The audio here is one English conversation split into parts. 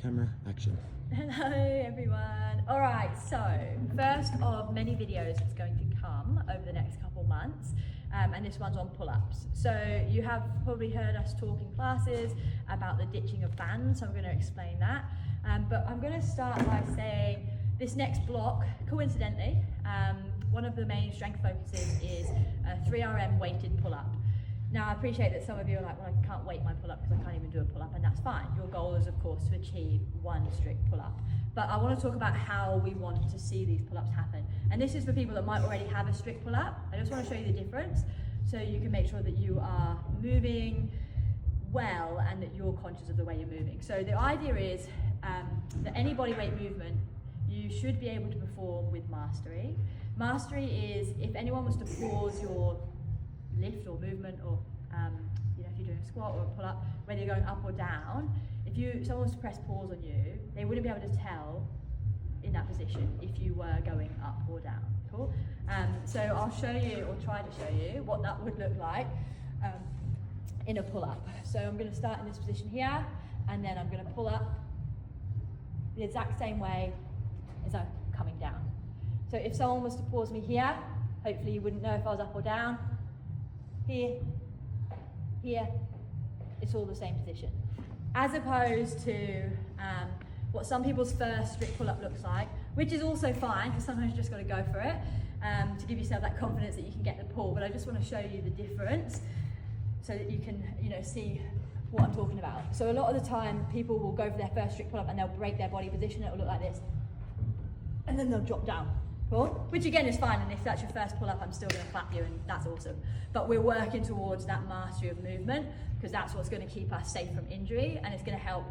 Camera, action. Hello everyone. Alright, so first of many videos that's going to come over the next couple months, and this one's on pull-ups. So you have probably heard us talk in classes about the ditching of bands, so I'm going to explain that. But I'm going to start by saying this next block, coincidentally, one of the main strength focuses is a 3RM weighted pull-up. Now I appreciate that some of you are like, well, I can't weight my pull-up because I can't even do a pull-up, and that's fine. Your goal is of course to achieve one strict pull-up. But I want to talk about how we want to see these pull-ups happen. And this is for people that might already have a strict pull-up. I just want to show you the difference so you can make sure that you are moving well and that you're conscious of the way you're moving. So the idea is that any body weight movement you should be able to perform with mastery. Mastery is if anyone was to pause your lift or movement, or if you're doing a squat or a pull-up, whether you're going up or down, if someone was to press pause on you, they wouldn't be able to tell in that position if you were going up or down. Cool? So I'll show you, or try to show you, what that would look like in a pull-up. So I'm going to start in this position here, and then I'm going to pull up the exact same way as I'm coming down. So if someone was to pause me here, hopefully you wouldn't know if I was up or down. Here, it's all the same position. As opposed to what some people's first strict pull-up looks like, which is also fine, because sometimes you just got to go for it to give yourself that confidence that you can get the pull. But I just want to show you the difference so that you can see what I'm talking about. So a lot of the time, people will go for their first strict pull-up and they'll break their body position. It'll look like this, and then they'll drop down. Cool? Which again is fine, and if that's your first pull-up, I'm still going to clap you, and that's awesome. But we're working towards that mastery of movement, because that's what's going to keep us safe from injury, and it's going to help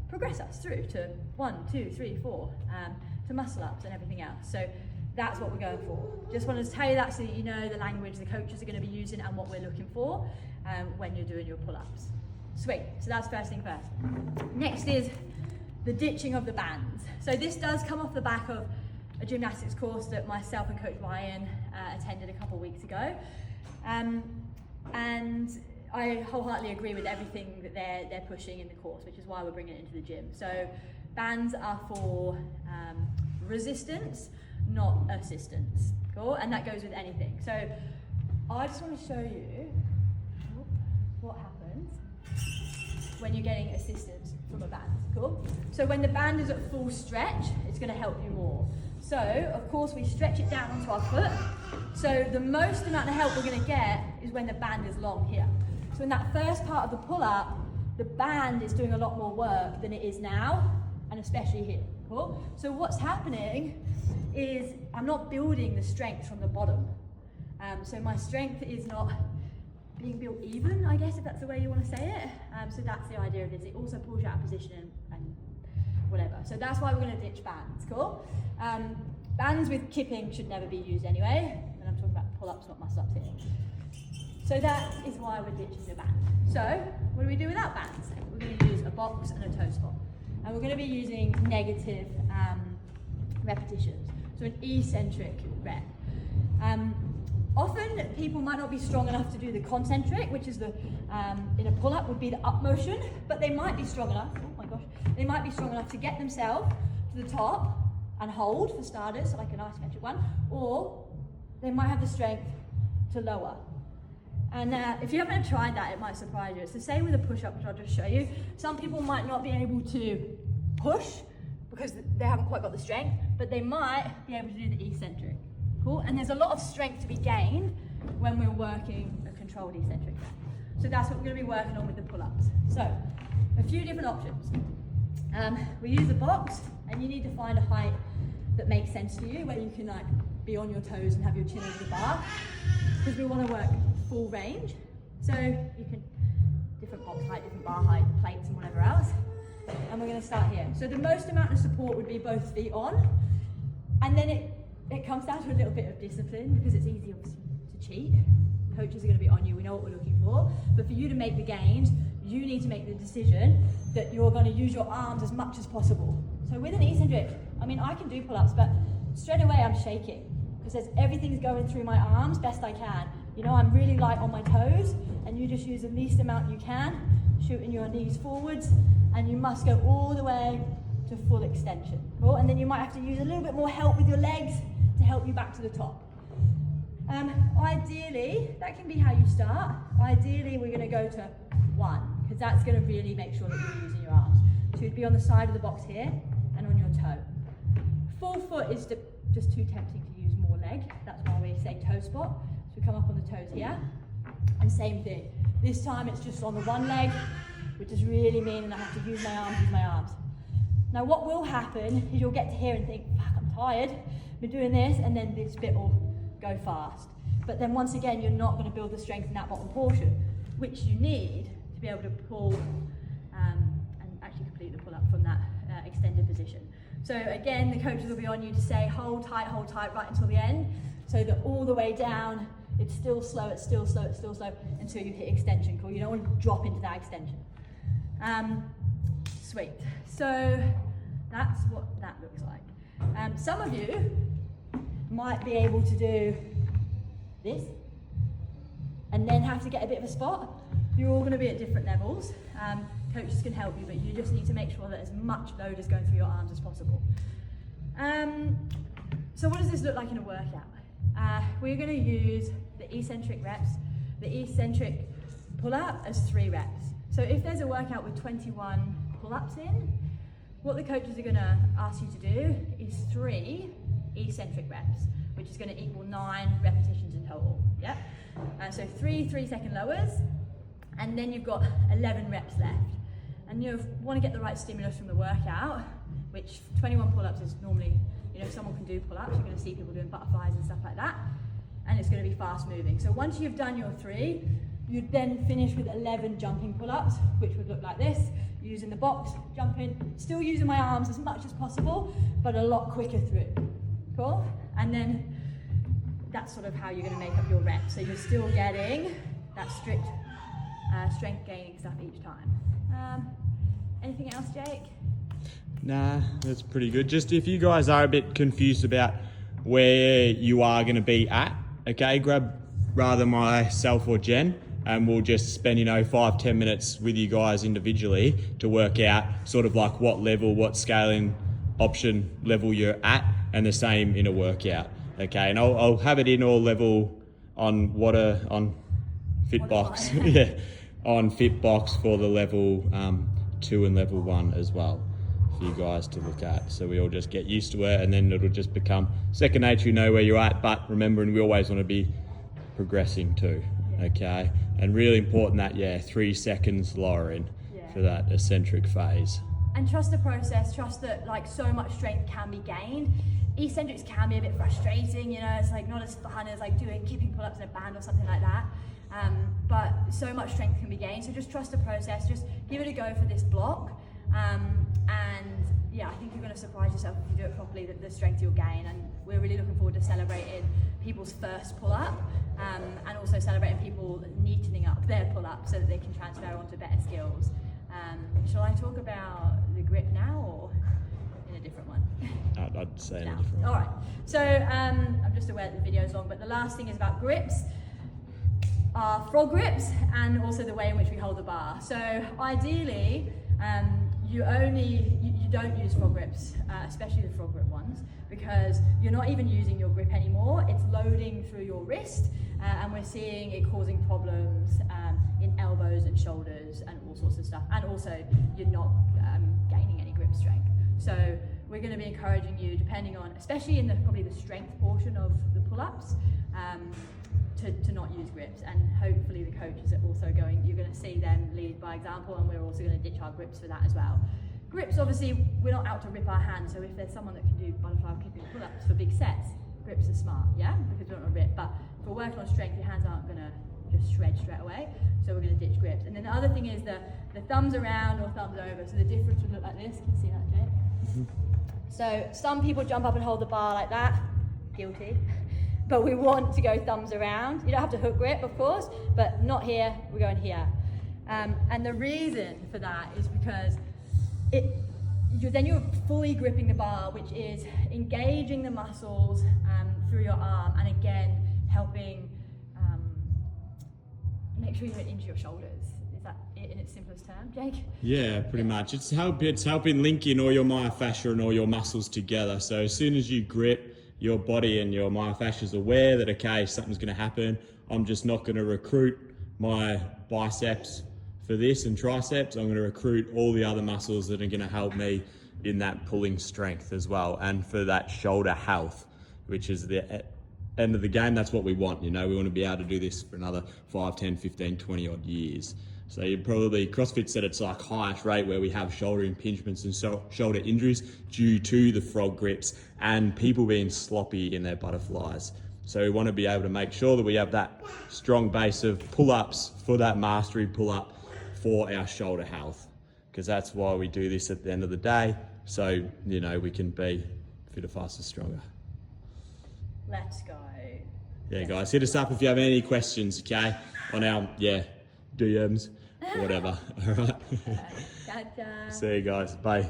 progress us through to 1, 2, 3, 4, to muscle ups and everything else. So that's what we're going for. Just wanted to tell you that so that you know the language the coaches are going to be using and what we're looking for when you're doing your pull-ups. Sweet. So that's first thing first. Next is the ditching of the bands. So this does come off the back of a gymnastics course that myself and Coach Ryan attended a couple of weeks ago, and I wholeheartedly agree with everything that they're pushing in the course, which is why we're bringing it into the gym. So bands are for resistance, not assistance. Cool, and that goes with anything. So I just want to show you what happens when you're getting assistance from a band. Cool. So when the band is at full stretch, it's going to help you more. So, of course, we stretch it down onto our foot. So the most amount of help we're going to get is when the band is long here. So in that first part of the pull-up, the band is doing a lot more work than it is now, and especially here. Cool? So what's happening is I'm not building the strength from the bottom. So my strength is not being built even, I guess, if that's the way you want to say it. So that's the idea of this. It also pulls you out of position and whatever. So that's why we're going to ditch bands. Cool? Bands with kipping should never be used anyway, and I'm talking about pull-ups, not muscle-ups here. So that is why we're ditching the band. So what do we do without bands? We're going to use a box and a toe spot, and we're going to be using negative repetitions, so an eccentric rep. Often people might not be strong enough to do the concentric, which is the in a pull-up would be the up motion, but they might be strong enough. Oh my gosh, they might be strong enough to get themselves to the top and hold for starters, so like an isometric one, or they might have the strength to lower. And if you haven't tried that, it might surprise you. It's the same with a push-up, which I'll just show you. Some people might not be able to push because they haven't quite got the strength, but they might be able to do the eccentric. Cool? And there's a lot of strength to be gained when we're working a controlled eccentric. So that's what we're going to be working on with the pull-ups. So, a few different options. We use a box, and you need to find a height that makes sense to you, where you can be on your toes and have your chin over the bar, because we want to work full range. So you can, different box height, different bar height, plates and whatever else. And we're going to start here. So the most amount of support would be both feet on, and then it comes down to a little bit of discipline, because it's easy obviously to cheat. Coaches are going to be on you, we know what we're looking for, but for you to make the gains, you need to make the decision that you're going to use your arms as much as possible. So with an eccentric, I can do pull-ups, but straight away I'm shaking, because everything's going through my arms best I can. I'm really light on my toes, and you just use the least amount you can, shooting your knees forwards and you must go all the way to full extension. Cool? And then you might have to use a little bit more help with your legs to help you back to the top. Ideally, that can be how you start. Ideally, we're going to go to 1, because that's going to really make sure that you're using your arms. So you'd be on the side of the box here and on your toe. Full foot is just too tempting to use more leg. That's why we say toe spot. So we come up on the toes here. And same thing. This time it's just on the one leg, which is really meaning I have to use my arms. Now what will happen is you'll get to here and think, fuck, I'm tired, I've been doing this, and then this bit will go fast. But then once again, you're not going to build the strength in that bottom portion, which you need to be able to pull and actually complete the pull-up from that extended position. So again, the coaches will be on you to say, hold tight right until the end, so that all the way down, it's still slow, it's still slow, it's still slow, until you hit extension. Cool? You don't want to drop into that extension. Sweet. So that's what that looks like. Some of you might be able to do this and then have to get a bit of a spot. You're all going to be at different levels. Coaches can help you, but you just need to make sure that as much load is going through your arms as possible. So what does this look like in a workout? We're going to use the eccentric reps, the eccentric pull-up as 3 reps. So if there's a workout with 21 pull-ups in, what the coaches are going to ask you to do is 3 eccentric reps, which is going to equal 9 repetitions in total. Yep. So 3 3-second lowers, and then you've got 11 reps left. And you want to get the right stimulus from the workout, which 21 pull-ups is normally, if someone can do pull-ups, you're going to see people doing butterflies and stuff like that, and it's going to be fast moving. So once you've done your 3, you'd then finish with 11 jumping pull-ups, which would look like this, using the box, jumping, still using my arms as much as possible, but a lot quicker through. Cool? And then that's sort of how you're going to make up your reps. So you're still getting that strict strength gaining stuff each time. Anything else, Jake? Nah, that's pretty good. Just if you guys are a bit confused about where you are going to be at, okay, grab rather myself or Jen, and we'll just spend 5-10 minutes with you guys individually to work out sort of like what level, what scaling option level you're at, and the same in a workout, okay. And I'll have it in all level on Fitbox, yeah, on Fitbox for the level 2 and level 1 as well for you guys to look at. So we all just get used to it, and then it'll just become second nature. You know where you're at, but remembering we always want to be progressing too, okay. And really important that 3 seconds lowering for that eccentric phase. And trust the process, trust that so much strength can be gained. Eccentrics can be a bit frustrating, it's not as fun as doing keeping pull-ups in a band or something like that. But so much strength can be gained, so just trust the process, just give it a go for this block. I think you're going to surprise yourself if you do it properly, the strength you'll gain. And we're really looking forward to celebrating people's first pull-up, and also celebrating people neatening up their pull-up so that they can transfer onto better skills. Shall I talk about the grip now, or in a different one? I'd say in a different one. All right. So I'm just aware that the video's long, but the last thing is about grips. Are frog grips, and also the way in which we hold the bar. So ideally, you don't use frog grips, especially the frog grip ones, because you're not even using your grip anymore. It's loading through your wrist, and we're seeing it causing problems in elbows and shoulders and all sorts of stuff. And also, you're not gaining any grip strength. So we're going to be encouraging you, depending on, especially in probably the strength portion of the pull-ups, to not use grips. And hopefully the coaches are also you're going to see them lead by example, and we're also going to ditch our grips for that as well. Grips, obviously, we're not out to rip our hands, so if there's someone that can do butterfly kipping pull-ups for big sets, grips are smart, because we don't want to rip. But if we're working on strength, your hands aren't going to just shred straight away, so we're going to ditch grips. And then the other thing is the thumbs around or thumbs over, so the difference would look like this. Can you see that, Jay? Mm-hmm. So some people jump up and hold the bar like that, guilty. But we want to go thumbs around. You don't have to hook grip, of course, but not here, we're going here. And the reason for that is because you're fully gripping the bar, which is engaging the muscles through your arm, and again, helping make sure you don't injure your shoulders. that it in its simplest term, Jake? Yeah, pretty much. It's helping link in all your myofascia and all your muscles together. So as soon as you grip, your body and your myofascia is aware that, okay, something's going to happen. I'm just not going to recruit my biceps for this and triceps. I'm going to recruit all the other muscles that are going to help me in that pulling strength as well, and for that shoulder health, which is the end of the game. That's what we want. We want to be able to do this for another 5, 10, 15, 20 odd years. So you probably, CrossFit said it's like highest rate where we have shoulder impingements and shoulder injuries due to the frog grips and people being sloppy in their butterflies. So we want to be able to make sure that we have that strong base of pull-ups for that mastery pull-up for our shoulder health, because that's why we do this at the end of the day. So, we can be fitter, faster, stronger. Let's go. Yeah, guys, hit us up if you have any questions, okay? On our, DMs or whatever. All right. Gotcha. See you guys. Bye.